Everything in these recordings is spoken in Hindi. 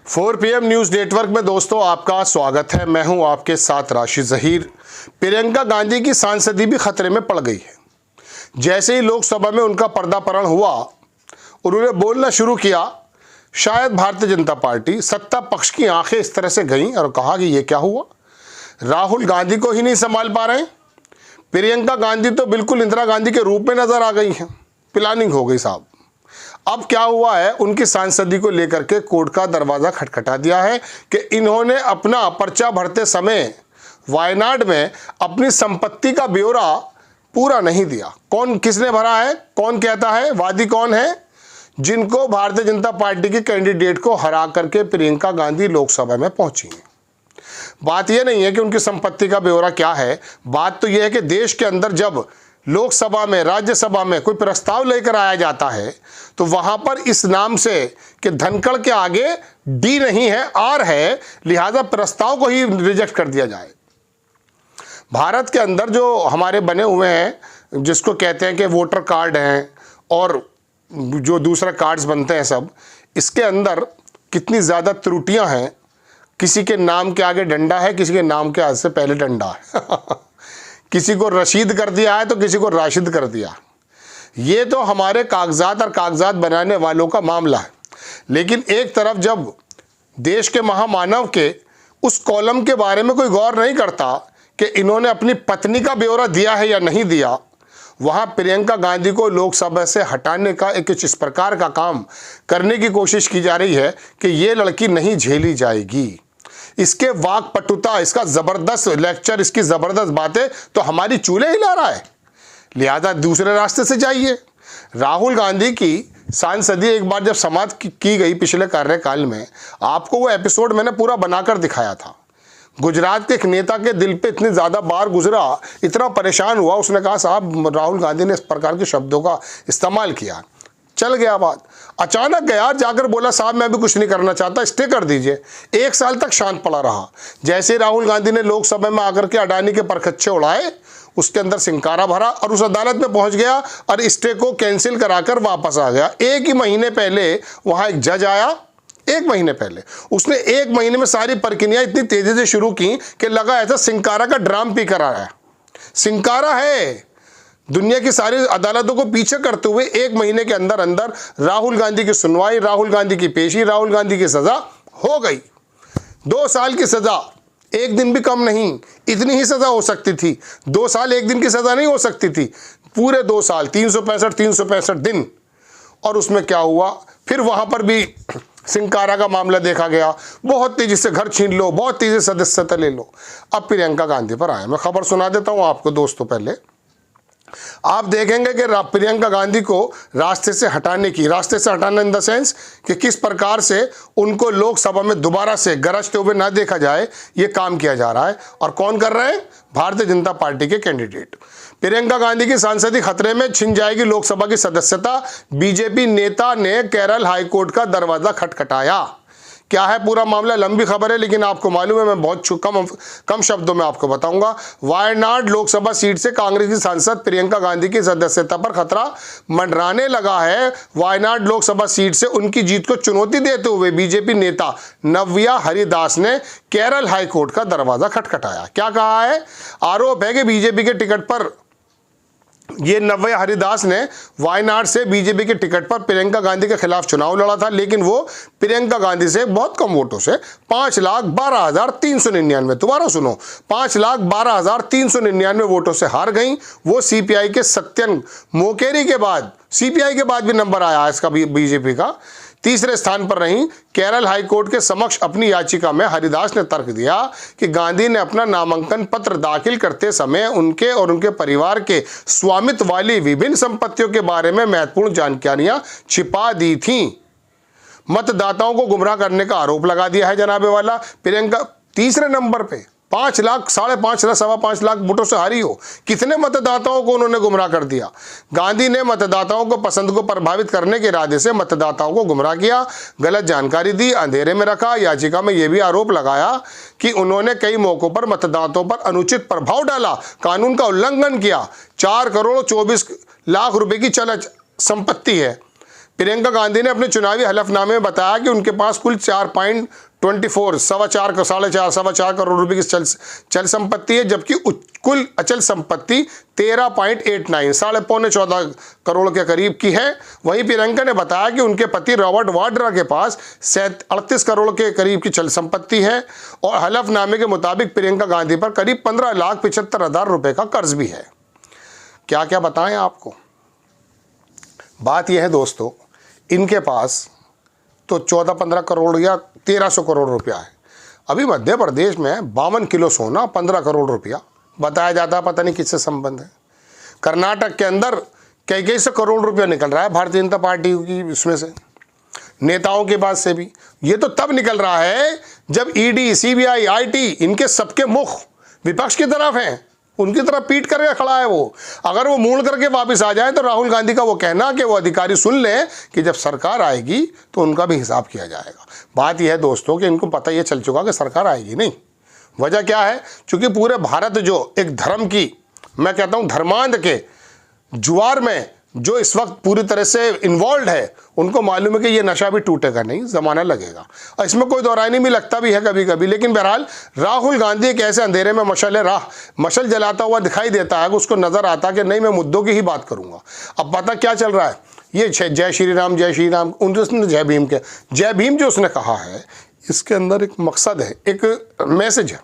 4 PM न्यूज़ नेटवर्क में दोस्तों आपका स्वागत है। मैं हूं आपके साथ राशिद ज़हीर। प्रियंका गांधी की सांसदी भी खतरे में पड़ गई है। जैसे ही लोकसभा में उनका पर्दापरण हुआ, उन्होंने बोलना शुरू किया, शायद भारतीय जनता पार्टी सत्ता पक्ष की आंखें इस तरह से गईं और कहा कि ये क्या हुआ, राहुल गांधी को ही नहीं संभाल पा रहे हैं। प्रियंका गांधी तो बिल्कुल इंदिरा गांधी के रूप में नजर आ गई हैं। प्लानिंग हो गई साहब। अब क्या हुआ है, उनकी सांसदी को लेकर के कोर्ट का दरवाजा खटखटा दिया है कि इन्होंने अपना पर्चा भरते समय वायनाड में अपनी संपत्ति का ब्यौरा पूरा नहीं दिया। कौन किसने भरा है, कौन कहता है, वादी कौन है, जिनको भारतीय जनता पार्टी के कैंडिडेट को हरा करके प्रियंका गांधी लोकसभा में पहुंची हैं। बात यह नहीं है कि उनकी संपत्ति का ब्यौरा क्या है, बात तो यह है कि देश के अंदर जब लोकसभा में, राज्यसभा में कोई प्रस्ताव लेकर आया जाता है तो वहां पर इस नाम से कि धनखड़ के आगे डी नहीं है, आर है, लिहाजा प्रस्ताव को ही रिजेक्ट कर दिया जाए। भारत के अंदर जो हमारे बने हुए हैं, जिसको कहते हैं कि वोटर कार्ड हैं और जो दूसरे कार्ड्स बनते हैं सब, इसके अंदर कितनी ज़्यादा त्रुटियां हैं। किसी के नाम के आगे डंडा है, किसी के नाम के आज से पहले डंडा है किसी को रशीद कर दिया है तो किसी को राशिद कर दिया। ये तो हमारे कागजात और कागजात बनाने वालों का मामला है। लेकिन एक तरफ जब देश के महामानव के उस कॉलम के बारे में कोई गौर नहीं करता कि इन्होंने अपनी पत्नी का ब्यौरा दिया है या नहीं दिया, वहाँ प्रियंका गांधी को लोकसभा से हटाने का एक इस प्रकार का काम करने की कोशिश की जा रही है कि ये लड़की नहीं झेली जाएगी। इसके वाक पटुता, इसका ज़बरदस्त लेक्चर, इसकी ज़बरदस्त बातें तो हमारी चूल्हे हिला रहा है। लिहाजा दूसरे रास्ते से जाइए। राहुल गांधी की सांसदी एक बार जब समाप्त की गई पिछले कार्यकाल में, आपको वो एपिसोड मैंने पूरा बनाकर दिखाया था। गुजरात के एक नेता के दिल पे इतनी ज़्यादा बार गुजरा, इतना परेशान हुआ, उसने कहा साहब राहुल गांधी ने इस प्रकार के शब्दों का इस्तेमाल किया। चल गया बात। अचानक गया जाकर बोला साहब मैं भी कुछ नहीं करना चाहता, स्टे कर दीजिए। 1 साल तक शांत पड़ा रहा। जैसे राहुल गांधी ने लोकसभा में आकर के अडानी के परखच्चे उड़ाए, उसके अंदर सिंकारा भरा और उस अदालत में पहुंच गया और स्टे को कैंसिल कराकर वापस आ गया। 1 ही महीने पहले वहां एक जज आया, 1 महीने पहले उसने 1 महीने में सारी प्रक्रियाएं इतनी तेजी से शुरू की कि लगा ऐसा सिंकारा का ड्राम पी कर आया। सिंकारा है, दुनिया की सारी अदालतों को पीछे करते हुए 1 महीने के अंदर अंदर राहुल गांधी की सुनवाई, राहुल गांधी की पेशी, राहुल गांधी की सजा हो गई। 2 साल की सजा, 1 दिन भी कम नहीं, इतनी ही सजा हो सकती थी। 2 साल 1 दिन की सजा नहीं हो सकती थी, पूरे 2 साल 365 दिन। और उसमें क्या हुआ, फिर वहां पर भी सिंकारा का मामला देखा गया। बहुत तेजी से घर छीन लो, बहुत तेजी से सदस्यता ले लो। अब प्रियंका गांधी पर आए। मैं खबर सुना देता हूं आपको दोस्तों। पहले आप देखेंगे कि प्रियंका गांधी को रास्ते से हटाना इन द सेंस कि किस प्रकार से उनको लोकसभा में दोबारा से गरजते हुए ना देखा जाए, ये काम किया जा रहा है। और कौन कर रहे हैं? भारतीय जनता पार्टी के कैंडिडेट। प्रियंका गांधी की सांसदी खतरे में, छिन जाएगी लोकसभा की सदस्यता। बीजेपी नेता ने केरल हाईकोर्ट का दरवाजा खटखटाया। क्या है पूरा मामला? लंबी खबर है लेकिन आपको मालूम है, मैं बहुत कम शब्दों में आपको बताऊंगा। वायनाड लोकसभा सीट से कांग्रेस की सांसद प्रियंका गांधी की सदस्यता पर खतरा मंडराने लगा है। वायनाड लोकसभा सीट से उनकी जीत को चुनौती देते हुए बीजेपी नेता नव्या हरिदास ने केरल हाईकोर्ट का दरवाजा खटखटाया। क्या कहा है? आरोप है कि बीजेपी के टिकट पर ये नव्या हरिदास ने वायनाड से बीजेपी के टिकट पर प्रियंका गांधी के खिलाफ चुनाव लड़ा था, लेकिन वो प्रियंका गांधी से बहुत कम वोटों से 5,12,399, दोबारा सुनो, 5,12,399 वोटों से हार गई। वो सीपीआई के सत्यन मोकेरी के बाद, सीपीआई के बाद भी नंबर आया इसका बीजेपी का, तीसरे स्थान पर रही। केरल हाईकोर्ट के समक्ष अपनी याचिका में हरिदास ने तर्क दिया कि गांधी ने अपना नामांकन पत्र दाखिल करते समय उनके और उनके परिवार के स्वामित्व वाली विभिन्न संपत्तियों के बारे में महत्वपूर्ण जानकारियां छिपा दी थीं। मतदाताओं को गुमराह करने का आरोप लगा दिया है जनाबे वाला। प्रियंका तीसरे नंबर पे 5 लाख, 5.5 लाख, 5.25 लाख वोटों से हारी हो। कितने मतदाताओं को उन्होंने गुमराह कर दिया? गांधी ने मतदाताओं को पसंद को प्रभावित करने के इरादे से मतदाताओं को गुमराह किया, गलत जानकारी दी, अंधेरे में रखा। याचिका में यह भी आरोप लगाया कि उन्होंने कई मौकों पर मतदाताओं पर अनुचित प्रभाव डाला, कानून का उल्लंघन किया। 4 करोड़ 24 लाख रुपए की चल संपत्ति है। प्रियंका गांधी ने अपने चुनावी हलफनामे में बताया कि उनके पास कुल 4.24 सवा चार करोड़ रुपए की चल संपत्ति है, जबकि कुल अचल संपत्ति 13.89 14.5 करोड़ के करीब की है। वहीं प्रियंका ने बताया कि उनके पति रॉबर्ट वाड्रा के पास 38 करोड़ के करीब की चल संपत्ति है और हलफनामे के मुताबिक प्रियंका गांधी पर करीब 15,75,000 रुपए का कर्ज भी है। क्या क्या बताएं आपको। बात यह है दोस्तों, इनके पास तो 14-15 करोड़ या 1300 करोड़ रुपया है। अभी मध्य प्रदेश में 52 किलो सोना 15 करोड़ रुपया बताया जाता है, पता नहीं किससे संबंध है। कर्नाटक के अंदर कई सौ करोड़ रुपया निकल रहा है भारतीय जनता पार्टी की इसमें से, नेताओं के पास से भी। ये तो तब निकल रहा है जब ईडी, सीबीआई, आईटी इनके सबके मुख विपक्ष की तरफ हैं, उनकी तरफ पीट करके खड़ा है वो। अगर वो मूड़ करके वापस आ जाए तो राहुल गांधी का वो कहना कि वो अधिकारी सुन लें कि जब सरकार आएगी तो उनका भी हिसाब किया जाएगा। बात यह है दोस्तों कि इनको पता ये चल चुका कि सरकार आएगी नहीं। वजह क्या है? क्योंकि पूरे भारत जो एक धर्म की, मैं कहता हूँ धर्मांध के जुआर में जो इस वक्त पूरी तरह से इन्वॉल्व है, उनको मालूम है कि ये नशा भी टूटेगा नहीं, ज़माना लगेगा। और इसमें कोई दोहराई नहीं भी लगता भी है कभी कभी। लेकिन बहरहाल राहुल गांधी एक ऐसे अंधेरे में मशल जलाता हुआ दिखाई देता है कि उसको नज़र आता है कि नहीं, मैं मुद्दों की ही बात करूँगा। अब पता क्या चल रहा है, ये जय श्री राम उन्होंने जय भीम जो उसने कहा है, इसके अंदर एक मकसद है, एक मैसेज है।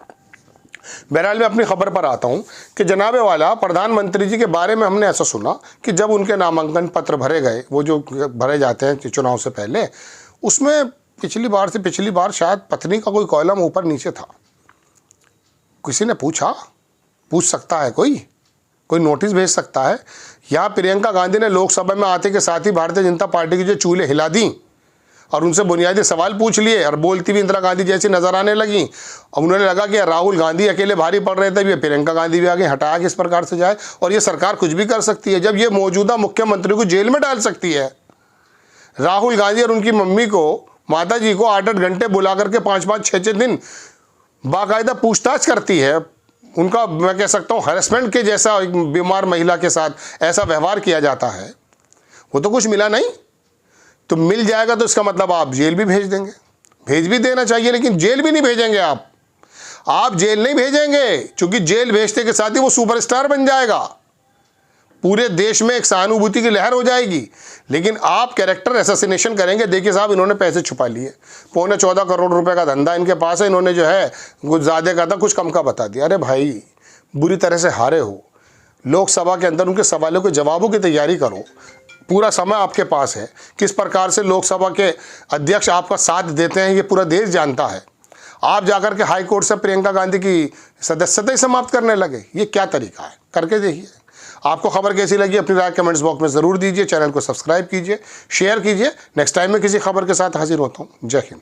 बहरहाल मैं अपनी खबर पर आता हूं कि जनाबे वाला प्रधानमंत्री जी के बारे में हमने ऐसा सुना कि जब उनके नामांकन पत्र भरे गए, वो जो भरे जाते हैं चुनाव से पहले, उसमें पिछली बार शायद पत्नी का कोई कॉलम ऊपर नीचे था। किसी ने पूछ सकता है, कोई नोटिस भेज सकता है। यहाँ प्रियंका गांधी ने लोकसभा में आते के साथ ही भारतीय जनता पार्टी की जो चूल्हे हिला दी और उनसे बुनियादी सवाल पूछ लिए और बोलती भी इंदिरा गांधी जैसी नजर आने लगी। अब उन्होंने लगा कि राहुल गांधी अकेले भारी पड़ रहे थे, ये प्रियंका गांधी भी आगे हटाया किस प्रकार से जाए, और ये सरकार कुछ भी कर सकती है। जब ये मौजूदा मुख्यमंत्री को जेल में डाल सकती है, राहुल गांधी और उनकी मम्मी को, माता जी को 8-8 घंटे बुला करके 5-5, 6-6 दिन बाकायदा पूछताछ करती है, उनका मैं कह सकता हूँ हरेसमेंट के जैसा एक बीमार महिला के साथ ऐसा व्यवहार किया जाता है, वो तो कुछ मिला नहीं। तो मिल जाएगा तो इसका मतलब आप जेल भी भेज देंगे, भेज भी देना चाहिए, लेकिन जेल भी नहीं भेजेंगे आप जेल नहीं भेजेंगे, क्योंकि जेल भेजते के साथ ही वो सुपरस्टार बन जाएगा, पूरे देश में एक सहानुभूति की लहर हो जाएगी। लेकिन आप कैरेक्टर असैसिनेशन करेंगे। देखिए साहब, इन्होंने पैसे छुपा लिए, 14.25 करोड़ रुपए का धंधा इनके पास है, इन्होंने जो है कुछ ज़्यादा का था, कुछ कम का बता दिया। अरे भाई, बुरी तरह से हारे हो, लोकसभा के अंदर उनके सवालों के जवाबों की तैयारी करो, पूरा समय आपके पास है। किस प्रकार से लोकसभा के अध्यक्ष आपका साथ देते हैं ये पूरा देश जानता है। आप जाकर के हाई कोर्ट से प्रियंका गांधी की सदस्यता ही समाप्त करने लगे, ये क्या तरीका है? करके देखिए। आपको खबर कैसी लगी अपनी राय कमेंट्स बॉक्स में ज़रूर दीजिए। चैनल को सब्सक्राइब कीजिए, शेयर कीजिए। नेक्स्ट टाइम मैं किसी खबर के साथ हाजिर होता हूँ। जय हिंद।